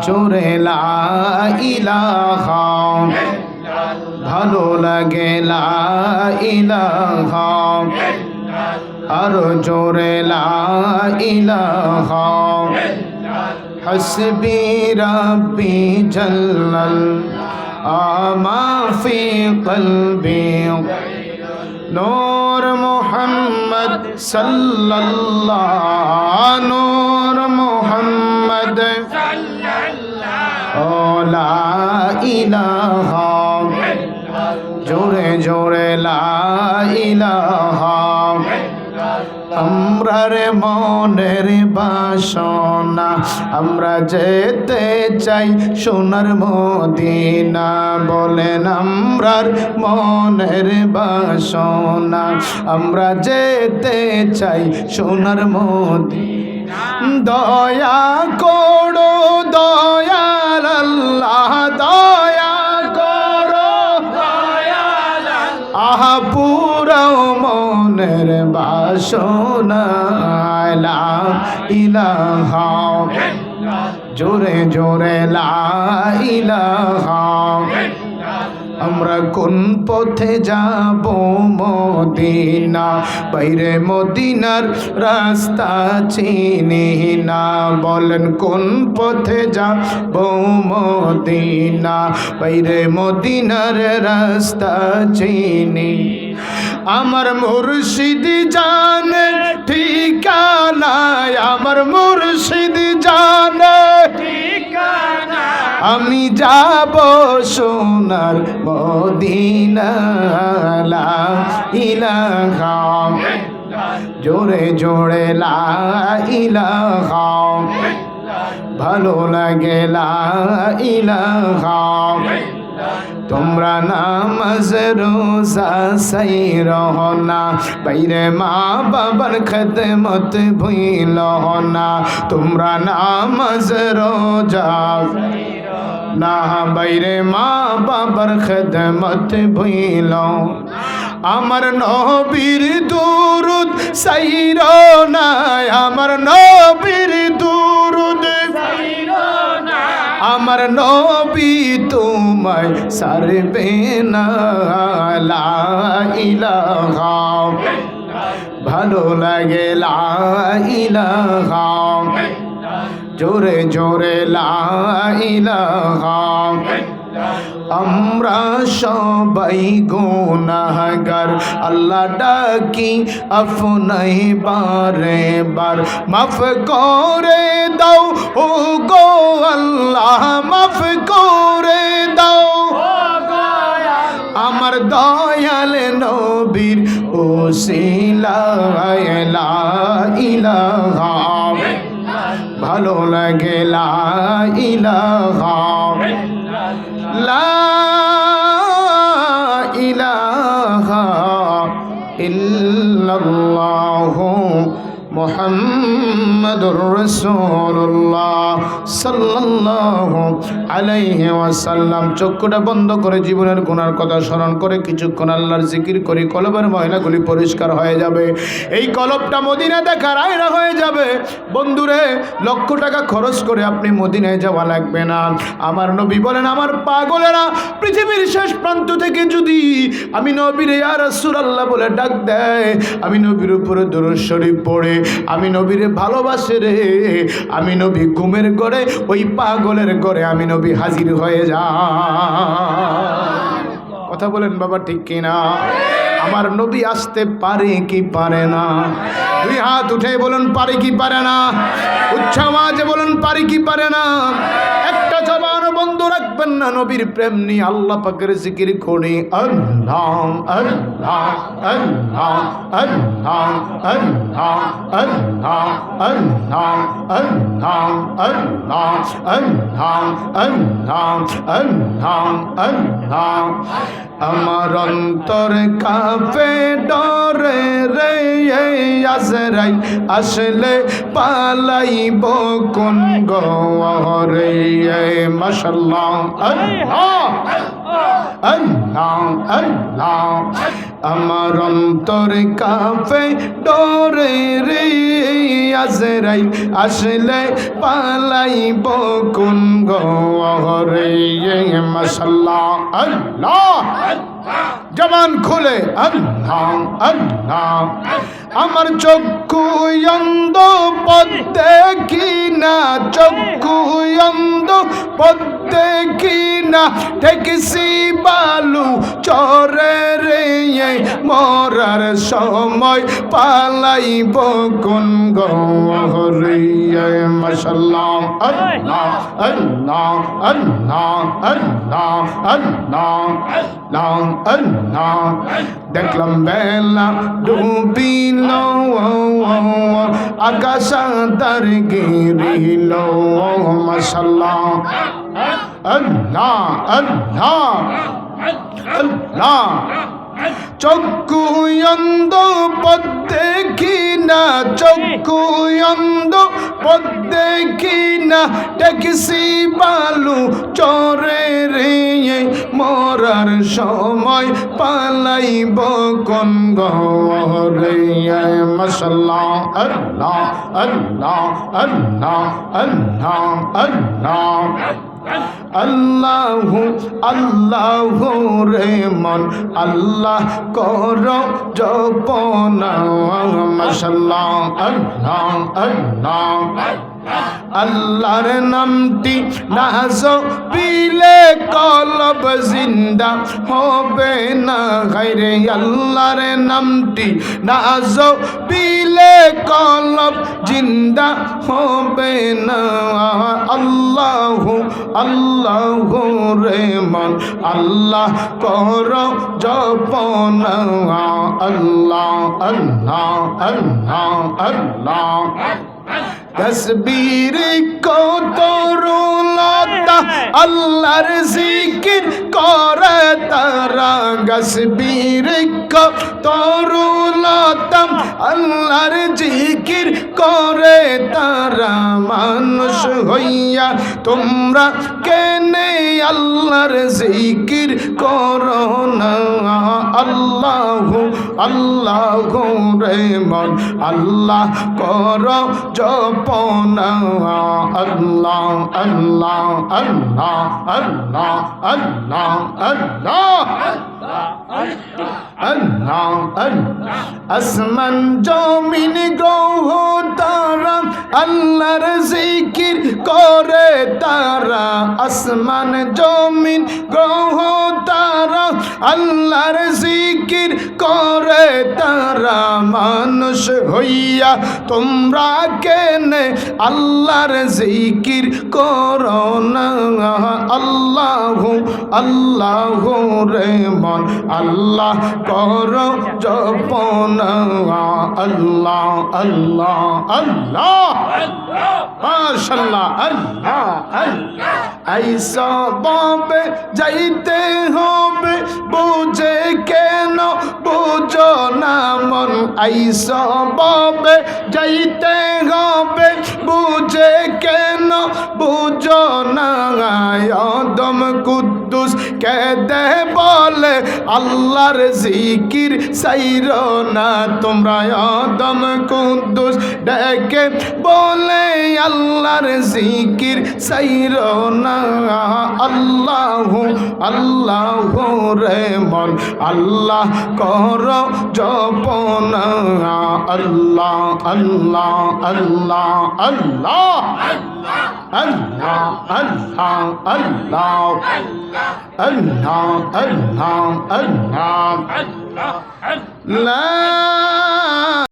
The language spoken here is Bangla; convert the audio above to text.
জোরে লা ইলাহা ভালো লাগে লা ইলাহা আরো জোরে লা ইলাহা হাসবি রাব্বি জাল্লাল আমা ফি কলবি নূর মুহাম্মদ সাল্লাল্লাহু নূর মুহাম্মদ সাল্লাল্লাহু লা ইলাহা জোরে জোরে লা ইলাহা আমরার মনের বাসনা আমরা যেতে চাই সোনার মদিনা বলেন আমরার মনের বাসনা আমরা যেতে চাই সোনার মদিনা দয়া করো দয়াল আল্লাহ দয়া করো দয়াল আহা পুরাও মনের বাসনা লা ইলাহা জোরে জোরে লা ইলাহা আমরা কোন পথে যাব মদিনা বাইরে মদিনার রাস্তা চিনি না বলেন কোন পথে যাব মদিনা বাইরে মদিনার রাস্তা চিনি আমার মুর্শিদ জানে ঠিকানা আমার মুর্শিদ জানে ঠিকানা আমি যাব সোনার মদিনা লা ইলাহা জোরে জোরে লা ইলাহা ভালো লাগে লা ইলাহা তোমরা নামাজ রোজা সাই রহনা বাইরে মা বাবার খেদমত ভুইল না তোমরা নামাজ রোজা না বাইরে মা বাবার খেদমত ভুইল আমার নবীর দুরুদ সাইর না আমার নবীর দুরুদ সাইর না আমার নবী তোমায় সারবে না লা ইলাহা ভালো লাগে লা ইলাহা জোরে জোরে লা ইলাহা আমরা সবাই গুনাহগার আল্লাহ ডাকি আপনাই বারে বার মাফ করে দাও ও গো আল্লাহ মাফ করে দাও আমার দয়াল নবীর ওসিলায় লা ইলাহা ভালো লাগে লা ইলাহা লা ইলাহা ইল্লাল্লাহু মুহাম্মাদুর রাসূলুল্লাহ সাল্লাল্লাহু আলাইহি ওয়াসাল্লাম চক্ষুটা বন্ধ করে জীবনের গুনার কথা স্মরণ করে কিছুক্ষণ আল্লাহর জিকির করি কলবের ময়লাগুলি পরিষ্কার হয়ে যাবে এই কলবটা মদিনা দেখার আয়না হয়ে যাবে বন্ধুরে লক্ষ টাকা খরচ করে আপনি মদিনায় যাওয়া লাগবে না আমার নবী বলেন আমার পাগলেরা পৃথিবীর শেষ প্রান্ত থেকে যদি আমি নবীর ইয়া রাসূলুল্লাহ বলে ডাক দেয় আমি নবীর উপরে দরুদ শরীফ পড়ে আমি নবীরে ভালোবাসে রে আমি নবী ঘুমের ঘরে ওই পাগলের ঘরে আমি নবী হাজির হয়ে যা কথা বলেন বাবা ঠিক কিনা আমার নবী আসতে পারে কি পারে না দুই হাত উঠে বলুন পারে কি পারে না উচ্চ আওয়াজে বলুন পারে কি পারে না একটা জবান বন্ধ রাখবেন না নবীর প্রেম নিয়ে আল্লাহ পাকের জিকির করি আল্লাহ আল্লাহ আল্লাহ আল্লাহ আল্লাহ আল্লাহ আল্লাহ আল্লাহ আল্লাহ আল্লাহ আল্লাহ আল্লাহ আল্লাহ আমার অন্তর কাঁপে ডরে রে আজরাই আসলে পালাইব কোন গো রে মাশাআল্লাহ আল্লাহ আল্লাহ আল্লাহ আমার অন্তর কাঁপে ডরে রে আজরাইল আসলে পালাইব কোন ঘরে মাশাআল্লাহ আল্লাহ জবান খুলে আল্লাহ আল্লাহ আমার চক্ষু অন্ধ পথ দেখি না চক্ষু অন্ধ পথ দেখি না ঠেকসি বালু চরে রে মরার সময় পালাইব কোন ঘরে মাশাআল্লাহ আল্লাহ আল্লাহ আল্লাহ আল্লাহ আল্লাহ আল্লাহ আল্লাহ দেখলাম বেলা ডুবিল আকাশ তার গিরিল মাশাআল্লাহ আল্লাহ আল্লাহ আল্লাহ চক্ষু অন্ধ পথ দেখি না চক্ষু অন্ধ পথ দেখি না ট্যাক্সি বালু চরে রে মরার সময় পালাইব কোন ঘরে মাশাআল্লাহ আল্লাহ আল্লাহ আল্লাহ আল্লাহ আল্লাহ আল্লাহু আল্লাহু রে মন আল্লাহ কর জপনা মাশাআল্লাহ আল্লাহ আল্লাহ আল্লাহর নামটি নাজ পিলে কলব জিন্দা হবে না গায়রে আল্লাহর নামটি নাজ পিলে কলব জিন্দা হবে না আল্লাহু আল্লাহু রে মন আল্লাহ কর জপনা আল্লাহ আল্লাহ আল্লাহ আল্লাহ তসবীর কত রুলতা আল্লাহর জিকির করে তারা তসবীর কত রুলতা আল্লাহর জিকির করে তারা মানুষ হইয়া তোমরা কেনে আল্লাহর জিকির করো না আল্লাহু আল্লাহু রে মন আল্লাহ করো জপনা আল্লাহ আল্লাহ আল্লাহ আল্লাহ আল্লাহ আল্লাহ আল্লাহ আসমান জমিন গ্রহ তারা আল্লাহর জিকির করে তারা আসমান জমিন গ্রহ তারা আল্লাহর জিকির করে তারা মানুষ হইয়া তোমরা কেনে আল্লাহর জিকির করো না আল্লাহু আল্লাহু রে মন আল্লাহ করো জপনা আল্লাহ আল্লাহ আল্লাহ মাশাআল্লাহ আল্লাহ আল্লাহ আইসা বাবে যাইতে হবে বুঝে কেন বুঝো না মন আইসা বাবে যাইতে হবে বুঝে কেন বুঝো না আদম কুদ্দুস কেদে বলে আল্লাহর জিকির সাইরো না তোমরা আদম কুদ্দুস ডেকে বলে আল্লাহর জিকির সাইরো না আল্লাহু আল্লাহু রে মন আল্লাহ করো জপনা আল্লাহ আল্লাহ আল্লাহ আল্লাহ আল্লাহ আল্লাহ আল্লাহ আল্লাহ আল্লাহ আল্লাহ লা